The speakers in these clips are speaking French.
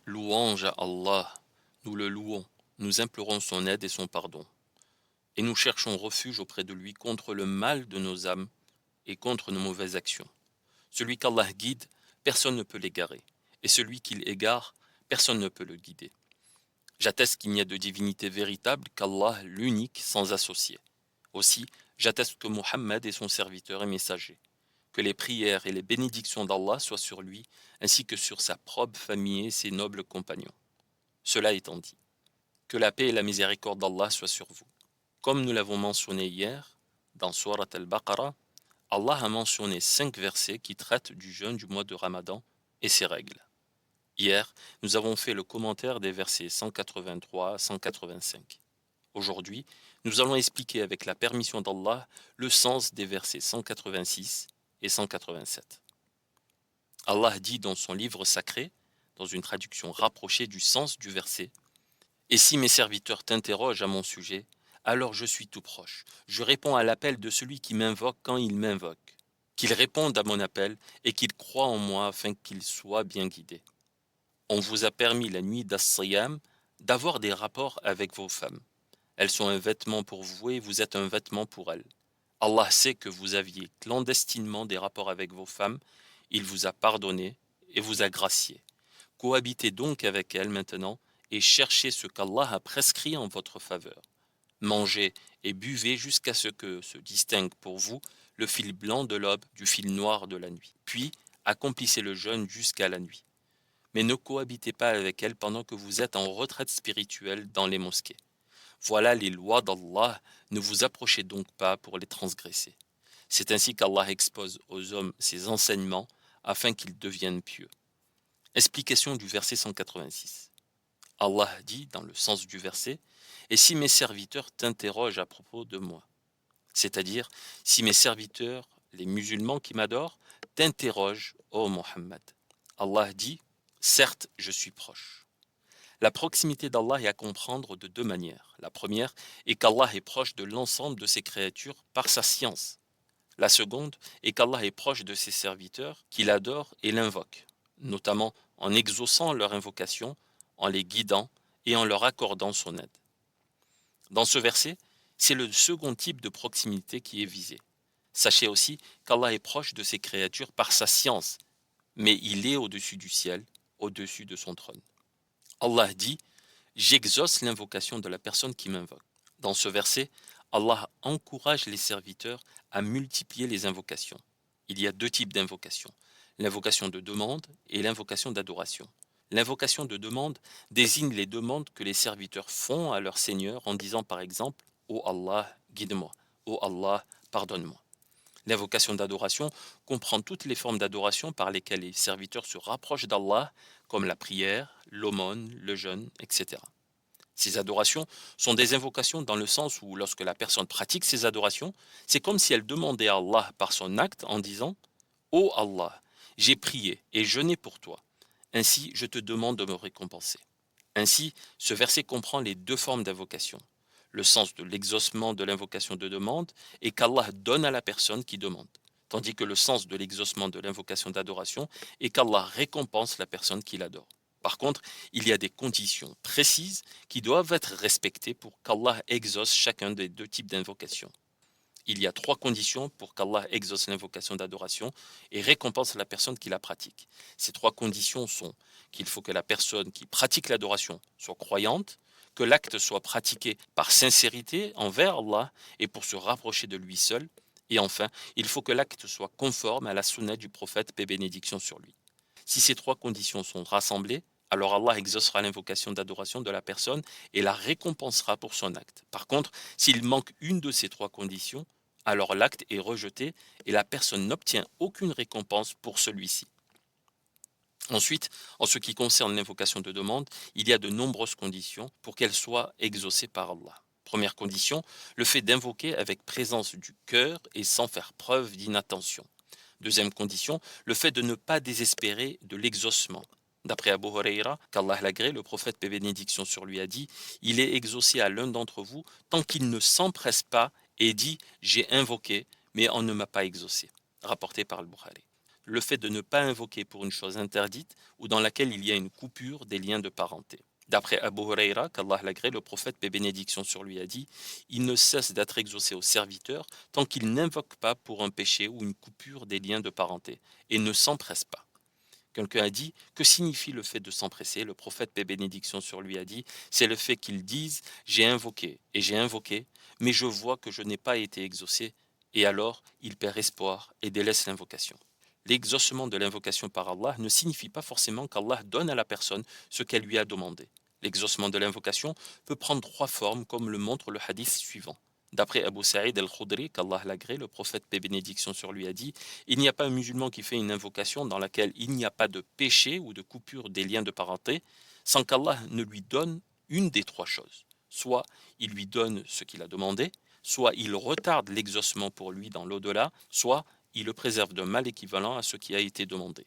Louange à Allah, nous le louons, nous implorons son aide et son pardon, et nous cherchons refuge auprès de lui contre le mal de nos âmes et contre nos mauvaises actions. Celui qu'Allah guide, personne ne peut l'égarer, et celui qu'il égare, personne ne peut le guider. J'atteste qu'il n'y a de divinité véritable qu'Allah, l'unique, sans associé. Aussi, j'atteste que Muhammad est son serviteur et messager. Que les prières et les bénédictions d'Allah soient sur lui, ainsi que sur sa propre famille et ses nobles compagnons. Cela étant dit, que la paix et la miséricorde d'Allah soient sur vous. Comme nous l'avons mentionné hier, dans Surat al-Baqarah, Allah a mentionné 5 versets qui traitent du jeûne du mois de Ramadan et ses règles. Hier, nous avons fait le commentaire des versets 183 à 185. Aujourd'hui, nous allons expliquer avec la permission d'Allah le sens des versets 186 et 187. Allah dit dans son livre sacré, dans une traduction rapprochée du sens du verset, « Et si mes serviteurs t'interrogent à mon sujet, alors je suis tout proche. Je réponds à l'appel de celui qui m'invoque quand il m'invoque. Qu'il réponde à mon appel et qu'il croie en moi afin qu'il soit bien guidé. On vous a permis la nuit d'As-Siyam d'avoir des rapports avec vos femmes. Elles sont un vêtement pour vous et vous êtes un vêtement pour elles. Allah sait que vous aviez clandestinement des rapports avec vos femmes, il vous a pardonné et vous a gracié. Cohabitez donc avec elles maintenant et cherchez ce qu'Allah a prescrit en votre faveur. Mangez et buvez jusqu'à ce que se distingue pour vous le fil blanc de l'aube du fil noir de la nuit. Puis accomplissez le jeûne jusqu'à la nuit. Mais ne cohabitez pas avec elles pendant que vous êtes en retraite spirituelle dans les mosquées. Voilà les lois d'Allah, ne vous approchez donc pas pour les transgresser. C'est ainsi qu'Allah expose aux hommes ses enseignements afin qu'ils deviennent pieux. Explication du verset 186. Allah dit dans le sens du verset, « Et si mes serviteurs t'interrogent à propos de moi ?» C'est-à-dire, si mes serviteurs, les musulmans qui m'adorent, t'interrogent, ô Muhammad. Allah dit, « Certes, je suis proche. » La proximité d'Allah est à comprendre de deux manières. La première est qu'Allah est proche de l'ensemble de ses créatures par sa science. La seconde est qu'Allah est proche de ses serviteurs qui l'adorent et l'invoquent, notamment en exaucant leur invocation, en les guidant et en leur accordant son aide. Dans ce verset, c'est le second type de proximité qui est visé. Sachez aussi qu'Allah est proche de ses créatures par sa science, mais il est au-dessus du ciel, au-dessus de son trône. Allah dit « J'exauce l'invocation de la personne qui m'invoque ». Dans ce verset, Allah encourage les serviteurs à multiplier les invocations. Il y a deux types d'invocations, l'invocation de demande et l'invocation d'adoration. L'invocation de demande désigne les demandes que les serviteurs font à leur Seigneur en disant par exemple « Ô Allah, guide-moi » »,« Ô Allah, pardonne-moi ». L'invocation d'adoration comprend toutes les formes d'adoration par lesquelles les serviteurs se rapprochent d'Allah, comme la prière, l'aumône, le jeûne, etc. Ces adorations sont des invocations dans le sens où lorsque la personne pratique ces adorations, c'est comme si elle demandait à Allah par son acte en disant « Ô Allah, j'ai prié et jeûné pour toi, ainsi je te demande de me récompenser ». Ainsi, ce verset comprend les deux formes d'invocation. Le sens de l'exaucement de l'invocation de demande est qu'Allah donne à la personne qui demande, tandis que le sens de l'exaucement de l'invocation d'adoration est qu'Allah récompense la personne qui l'adore. Par contre, il y a des conditions précises qui doivent être respectées pour qu'Allah exauce chacun des deux types d'invocation. Il y a 3 conditions pour qu'Allah exauce l'invocation d'adoration et récompense la personne qui la pratique. Ces 3 conditions sont qu'il faut que la personne qui pratique l'adoration soit croyante, que l'acte soit pratiqué par sincérité envers Allah et pour se rapprocher de lui seul, et enfin, il faut que l'acte soit conforme à la sunna du prophète, paix et bénédiction sur lui. Si ces 3 conditions sont rassemblées, alors Allah exaucera l'invocation d'adoration de la personne et la récompensera pour son acte. Par contre, s'il manque une de ces 3 conditions, alors l'acte est rejeté et la personne n'obtient aucune récompense pour celui-ci. Ensuite, en ce qui concerne l'invocation de demande, il y a de nombreuses conditions pour qu'elle soit exaucée par Allah. Première condition, le fait d'invoquer avec présence du cœur et sans faire preuve d'inattention. Deuxième condition, le fait de ne pas désespérer de l'exaucement. D'après Abu Huraira, qu'Allah l'agrée, le prophète paix et bénédiction sur lui a dit « Il est exaucé à l'un d'entre vous tant qu'il ne s'empresse pas et dit « J'ai invoqué, mais on ne m'a pas exaucé » rapporté par Al-Bukhari. le fait de ne pas invoquer pour une chose interdite ou dans laquelle il y a une coupure des liens de parenté. D'après Abu Huraira, qu'Allah l'agrée, le prophète, paix et bénédiction sur lui, a dit « Il ne cesse d'être exaucé au serviteur tant qu'il n'invoque pas pour un péché ou une coupure des liens de parenté, et ne s'empresse pas. » Quelqu'un a dit « Que signifie le fait de s'empresser ?» Le prophète, paix et bénédiction sur lui, a dit « C'est le fait qu'ils disent « J'ai invoqué et j'ai invoqué, mais je vois que je n'ai pas été exaucé. » Et alors, il perd espoir et délaisse l'invocation. L'exaucement de l'invocation par Allah ne signifie pas forcément qu'Allah donne à la personne ce qu'elle lui a demandé. L'exaucement de l'invocation peut prendre trois formes, comme le montre le hadith suivant. D'après Abu Sa'id al-Khudri, qu'Allah l'agrée, le prophète, paix et bénédiction sur lui, a dit « Il n'y a pas un musulman qui fait une invocation dans laquelle il n'y a pas de péché ou de coupure des liens de parenté, sans qu'Allah ne lui donne une des trois choses. Soit il lui donne ce qu'il a demandé, soit il retarde l'exaucement pour lui dans l'au-delà, soit il le préserve d'un mal équivalent à ce qui a été demandé. »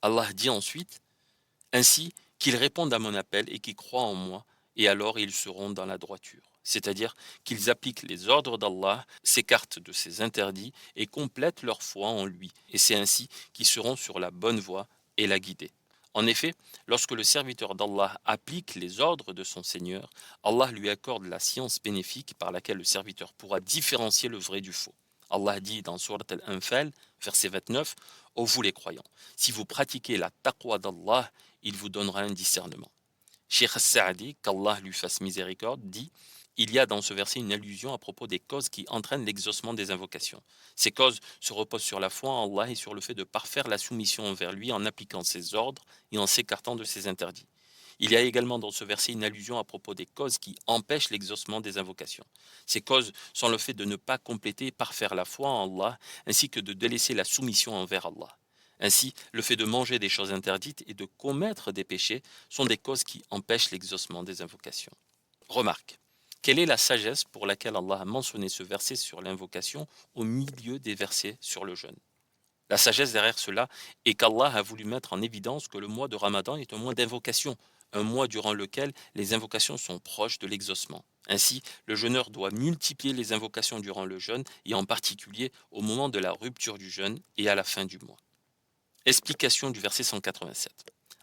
Allah dit ensuite « Ainsi qu'ils répondent à mon appel et qu'ils croient en moi, et alors ils seront dans la droiture. » C'est-à-dire qu'ils appliquent les ordres d'Allah, s'écartent de ses interdits et complètent leur foi en lui. Et c'est ainsi qu'ils seront sur la bonne voie et la guider. En effet, lorsque le serviteur d'Allah applique les ordres de son Seigneur, Allah lui accorde la science bénéfique par laquelle le serviteur pourra différencier le vrai du faux. Allah dit dans Surat Al-Anfal, verset 29, « Ô vous les croyants, si vous pratiquez la taqwa d'Allah, il vous donnera un discernement. » Cheikh As-Sa'di, qu'Allah lui fasse miséricorde, dit « Il y a dans ce verset une allusion à propos des causes qui entraînent l'exaucement des invocations. Ces causes se reposent sur la foi en Allah et sur le fait de parfaire la soumission envers lui en appliquant ses ordres et en s'écartant de ses interdits. Il y a également dans ce verset une allusion à propos des causes qui empêchent l'exaucement des invocations. Ces causes sont le fait de ne pas compléter et parfaire la foi en Allah, ainsi que de délaisser la soumission envers Allah. Ainsi, le fait de manger des choses interdites et de commettre des péchés sont des causes qui empêchent l'exaucement des invocations. Remarque. Quelle est la sagesse pour laquelle Allah a mentionné ce verset sur l'invocation au milieu des versets sur le jeûne? La sagesse derrière cela est qu'Allah a voulu mettre en évidence que le mois de Ramadan est un mois d'invocation, un mois durant lequel les invocations sont proches de l'exaucement. Ainsi, le jeûneur doit multiplier les invocations durant le jeûne et en particulier au moment de la rupture du jeûne et à la fin du mois. Explication du verset 187.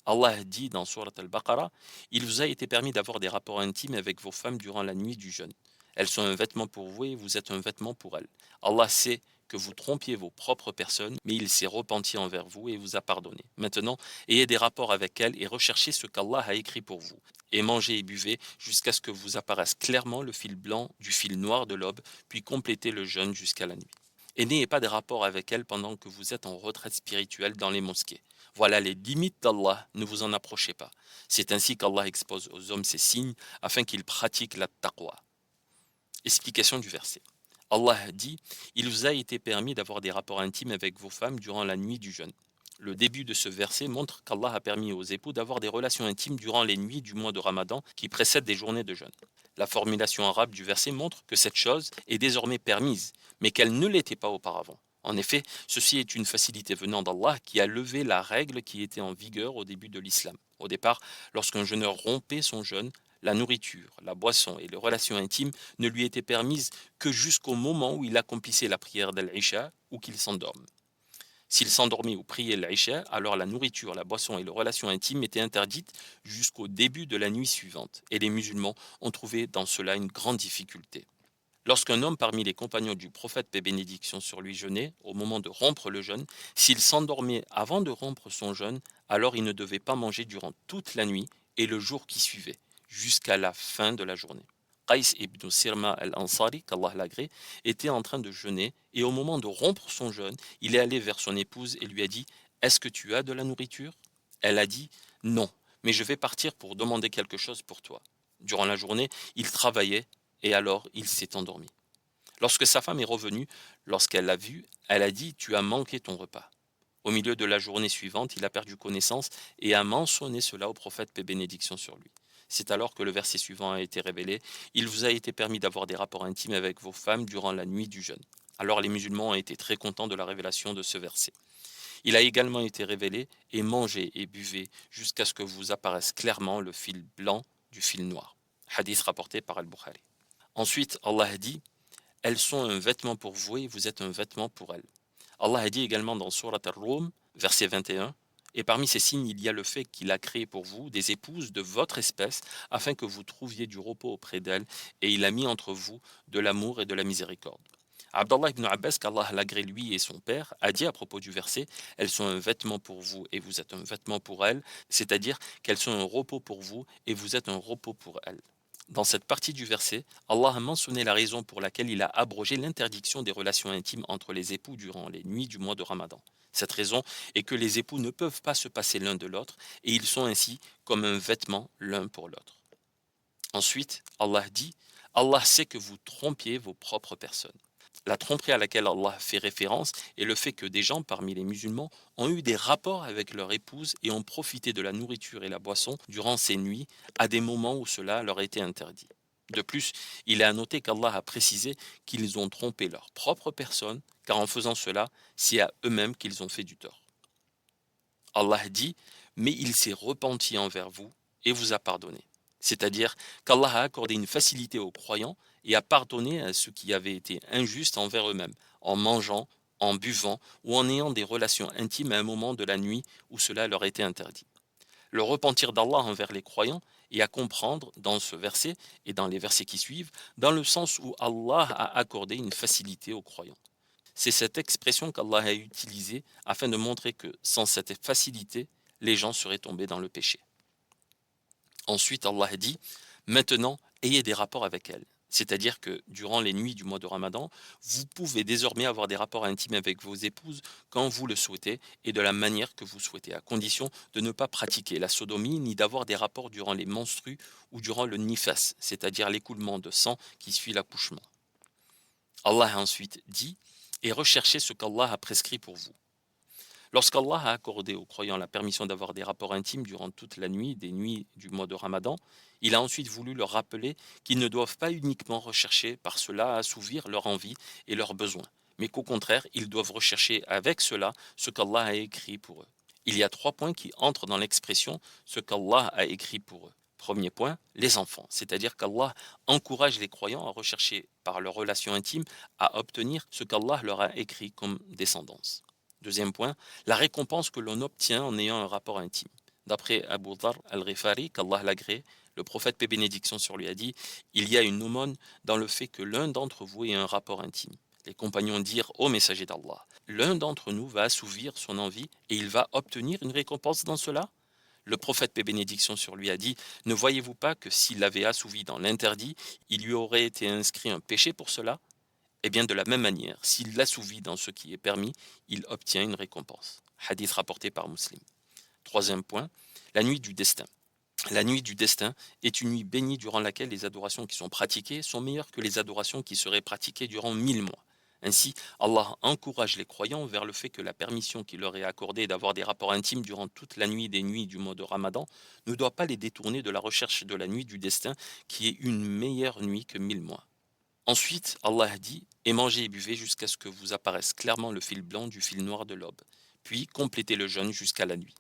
Allah dit dans Surat Al-Baqarah « Il vous a été permis d'avoir des rapports intimes avec vos femmes durant la nuit du jeûne. Elles sont un vêtement pour vous et vous êtes un vêtement pour elles. Allah sait que vous trompiez vos propres personnes, mais il s'est repenti envers vous et vous a pardonné. Maintenant, ayez des rapports avec elles et recherchez ce qu'Allah a écrit pour vous. Et mangez et buvez jusqu'à ce que vous apparaisse clairement le fil blanc du fil noir de l'aube, puis complétez le jeûne jusqu'à la nuit. Et n'ayez pas de rapport avec elles pendant que vous êtes en retraite spirituelle dans les mosquées. Voilà les limites d'Allah, ne vous en approchez pas. C'est ainsi qu'Allah expose aux hommes ces signes afin qu'ils pratiquent la taqwa. » Explication du verset. Allah dit « Il vous a été permis d'avoir des rapports intimes avec vos femmes durant la nuit du jeûne. » Le début de ce verset montre qu'Allah a permis aux époux d'avoir des relations intimes durant les nuits du mois de Ramadan qui précèdent des journées de jeûne. La formulation arabe du verset montre que cette chose est désormais permise, mais qu'elle ne l'était pas auparavant. En effet, ceci est une facilité venant d'Allah qui a levé la règle qui était en vigueur au début de l'islam. Au départ, lorsqu'un jeûneur rompait son jeûne, la nourriture, la boisson et les relations intimes ne lui étaient permises que jusqu'au moment où il accomplissait la prière d'Al-Isha ou qu'il s'endorme. S'il s'endormait ou priait l'Isha, alors la nourriture, la boisson et les relations intimes étaient interdites jusqu'au début de la nuit suivante, et les musulmans ont trouvé dans cela une grande difficulté. Lorsqu'un homme parmi les compagnons du prophète, paix et bénédiction sur lui, jeûnait, au moment de rompre le jeûne, s'il s'endormait avant de rompre son jeûne, alors il ne devait pas manger durant toute la nuit et le jour qui suivait, jusqu'à la fin de la journée. Qais ibn Sirma al-Ansari, qu'Allah l'agrée, était en train de jeûner et au moment de rompre son jeûne, il est allé vers son épouse et lui a dit « Est-ce que tu as de la nourriture ?» Elle a dit « Non, mais je vais partir pour demander quelque chose pour toi. » Durant la journée, il travaillait et alors il s'est endormi. Lorsque sa femme est revenue, lorsqu'elle l'a vu, elle a dit « Tu as manqué ton repas. » Au milieu de la journée suivante, il a perdu connaissance et a mentionné cela au prophète, paix et bénédiction sur lui. C'est alors que le verset suivant a été révélé « Il vous a été permis d'avoir des rapports intimes avec vos femmes durant la nuit du jeûne. » Alors les musulmans ont été très contents de la révélation de ce verset. Il a également été révélé « Et mangez et buvez jusqu'à ce que vous apparaisse clairement le fil blanc du fil noir. » Hadith rapporté par Al-Bukhari. Ensuite, Allah dit « Elles sont un vêtement pour vous et vous êtes un vêtement pour elles. » Allah a dit également dans Surat Ar-Rum, verset 21, et parmi ces signes, il y a le fait qu'il a créé pour vous des épouses de votre espèce afin que vous trouviez du repos auprès d'elles, et il a mis entre vous de l'amour et de la miséricorde. Abdallah ibn Abbas, qu'Allah l'agrée lui et son père, a dit à propos du verset: elles sont un vêtement pour vous et vous êtes un vêtement pour elles, c'est-à-dire qu'elles sont un repos pour vous et vous êtes un repos pour elles. Dans cette partie du verset, Allah a mentionné la raison pour laquelle il a abrogé l'interdiction des relations intimes entre les époux durant les nuits du mois de Ramadan. Cette raison est que les époux ne peuvent pas se passer l'un de l'autre et ils sont ainsi comme un vêtement l'un pour l'autre. Ensuite, Allah dit: Allah sait que vous trompiez vos propres personnes. La tromperie à laquelle Allah fait référence est le fait que des gens parmi les musulmans ont eu des rapports avec leur épouse et ont profité de la nourriture et la boisson durant ces nuits à des moments où cela leur était interdit. De plus, il est à noter qu'Allah a précisé qu'ils ont trompé leur propre personne, car en faisant cela, c'est à eux-mêmes qu'ils ont fait du tort. Allah dit: mais il s'est repenti envers vous et vous a pardonné. C'est-à-dire qu'Allah a accordé une facilité aux croyants et a pardonné à ceux qui avaient été injustes envers eux-mêmes, en mangeant, en buvant ou en ayant des relations intimes à un moment de la nuit où cela leur était interdit. Le repentir d'Allah envers les croyants est à comprendre dans ce verset et dans les versets qui suivent, dans le sens où Allah a accordé une facilité aux croyants. C'est cette expression qu'Allah a utilisée afin de montrer que sans cette facilité, les gens seraient tombés dans le péché. Ensuite, Allah a dit: maintenant, ayez des rapports avec elles. C'est-à-dire que durant les nuits du mois de Ramadan, vous pouvez désormais avoir des rapports intimes avec vos épouses quand vous le souhaitez et de la manière que vous souhaitez, à condition de ne pas pratiquer la sodomie ni d'avoir des rapports durant les menstrues ou durant le nifas, c'est-à-dire l'écoulement de sang qui suit l'accouchement. Allah a ensuite dit: et recherchez ce qu'Allah a prescrit pour vous. Lorsqu'Allah a accordé aux croyants la permission d'avoir des rapports intimes durant toute la nuit, des nuits du mois de Ramadan, il a ensuite voulu leur rappeler qu'ils ne doivent pas uniquement rechercher par cela à assouvir leur envie et leurs besoins, mais qu'au contraire, ils doivent rechercher avec cela ce qu'Allah a écrit pour eux. Il y a 3 points qui entrent dans l'expression ce qu'Allah a écrit pour eux. Premier point, les enfants, c'est-à-dire qu'Allah encourage les croyants à rechercher par leurs relations intimes à obtenir ce qu'Allah leur a écrit comme descendance. Deuxième point, la récompense que l'on obtient en ayant un rapport intime. D'après Abu Dharr al-Ghifari, qu'Allah l'agrée, le prophète paix et bénédiction sur lui a dit: il y a une aumône dans le fait que l'un d'entre vous ait un rapport intime. Les compagnons dirent: ô messager d'Allah, l'un d'entre nous va assouvir son envie et il va obtenir une récompense dans cela? Le prophète paix et bénédiction sur lui a dit: ne voyez-vous pas que s'il avait assouvi dans l'interdit, il lui aurait été inscrit un péché pour cela? Eh bien, de la même manière, s'il l'assouvit dans ce qui est permis, il obtient une récompense. Hadith rapporté par Muslim. Troisième point, la nuit du destin. La nuit du destin est une nuit bénie durant laquelle les adorations qui sont pratiquées sont meilleures que les adorations qui seraient pratiquées durant 1000 mois. Ainsi, Allah encourage les croyants vers le fait que la permission qui leur est accordée d'avoir des rapports intimes durant toute la nuit des nuits du mois de Ramadan ne doit pas les détourner de la recherche de la nuit du destin qui est une meilleure nuit que 1000 mois. Ensuite, Allah dit: et mangez et buvez jusqu'à ce que vous apparaisse clairement le fil blanc du fil noir de l'aube, puis complétez le jeûne jusqu'à la nuit.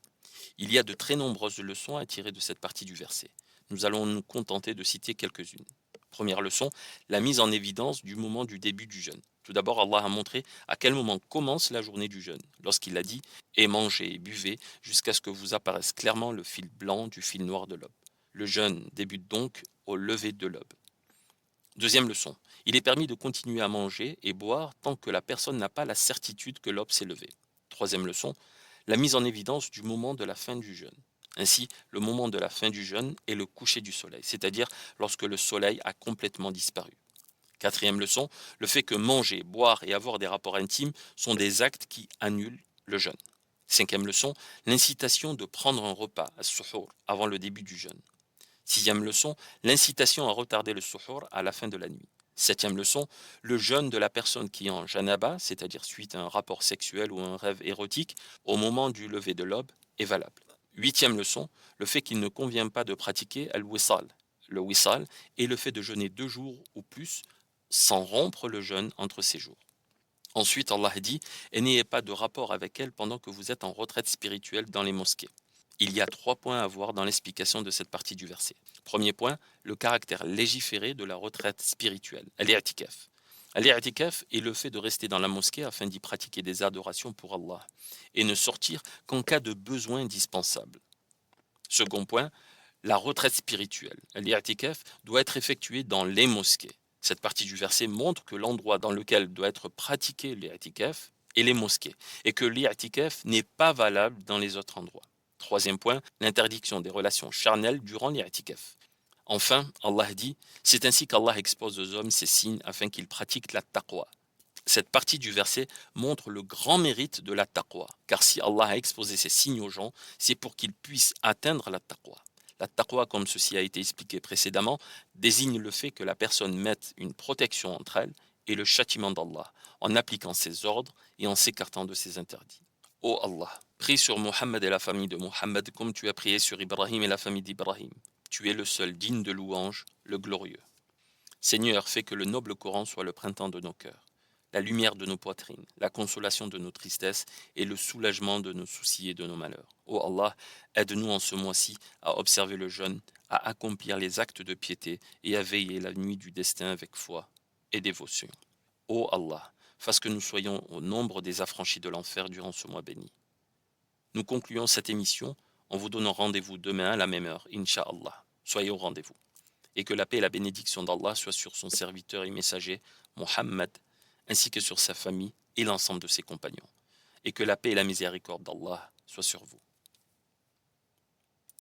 Il y a de très nombreuses leçons à tirer de cette partie du verset. Nous allons nous contenter de citer quelques-unes. Première leçon, la mise en évidence du moment du début du jeûne. Tout d'abord, Allah a montré à quel moment commence la journée du jeûne, lorsqu'il a dit: et mangez et buvez jusqu'à ce que vous apparaisse clairement le fil blanc du fil noir de l'aube. Le jeûne débute donc au lever de l'aube. Deuxième leçon, il est permis de continuer à manger et boire tant que la personne n'a pas la certitude que l'aube s'est levée. Troisième leçon, la mise en évidence du moment de la fin du jeûne. Ainsi, le moment de la fin du jeûne est le coucher du soleil, c'est-à-dire lorsque le soleil a complètement disparu. Quatrième leçon, le fait que manger, boire et avoir des rapports intimes sont des actes qui annulent le jeûne. Cinquième leçon, l'incitation de prendre un repas, as-suhour, avant le début du jeûne. Sixième leçon, l'incitation à retarder le suhour à la fin de la nuit. Septième leçon, le jeûne de la personne qui est en janaba, c'est-à-dire suite à un rapport sexuel ou un rêve érotique, au moment du lever de l'aube, est valable. Huitième leçon, le fait qu'il ne convient pas de pratiquer al-wisal. Le wisal est le fait de jeûner 2 jours ou plus sans rompre le jeûne entre ces jours. Ensuite, Allah dit: et n'ayez pas de rapport avec elle pendant que vous êtes en retraite spirituelle dans les mosquées. Il y a 3 points à voir dans l'explication de cette partie du verset. Premier point, le caractère légiféré de la retraite spirituelle, al-i'tikaf. L'i'tikaf est le fait de rester dans la mosquée afin d'y pratiquer des adorations pour Allah et ne sortir qu'en cas de besoin indispensable. Second point, la retraite spirituelle. L'i'tikaf doit être effectué dans les mosquées. Cette partie du verset montre que l'endroit dans lequel doit être pratiqué l'i'tikaf est les mosquées et que l'i'tikaf n'est pas valable dans les autres endroits. Troisième point, l'interdiction des relations charnelles durant l'i'tikaf. Enfin, Allah dit, c'est ainsi qu'Allah expose aux hommes ces signes afin qu'ils pratiquent la taqwa. Cette partie du verset montre le grand mérite de la taqwa, car si Allah a exposé ces signes aux gens, c'est pour qu'ils puissent atteindre la taqwa. La taqwa, comme ceci a été expliqué précédemment, désigne le fait que la personne mette une protection entre elle et le châtiment d'Allah, en appliquant ses ordres et en s'écartant de ses interdits. Ô Allah, prie sur Mohammed et la famille de Mohammed comme tu as prié sur Ibrahim et la famille d'Ibrahim. Tu es le seul digne de louange, le glorieux. Seigneur, fais que le noble Coran soit le printemps de nos cœurs, la lumière de nos poitrines, la consolation de nos tristesses et le soulagement de nos soucis et de nos malheurs. Ô Allah, aide-nous en ce mois-ci à observer le jeûne, à accomplir les actes de piété et à veiller la nuit du destin avec foi et dévotion. Ô Allah, fasse que nous soyons au nombre des affranchis de l'enfer durant ce mois béni. Nous concluons cette émission en vous donnant rendez-vous demain à la même heure, Inch'Allah. Soyez au rendez-vous. Et que la paix et la bénédiction d'Allah soient sur son serviteur et messager, Mohammed, ainsi que sur sa famille et l'ensemble de ses compagnons. Et que la paix et la miséricorde d'Allah soient sur vous.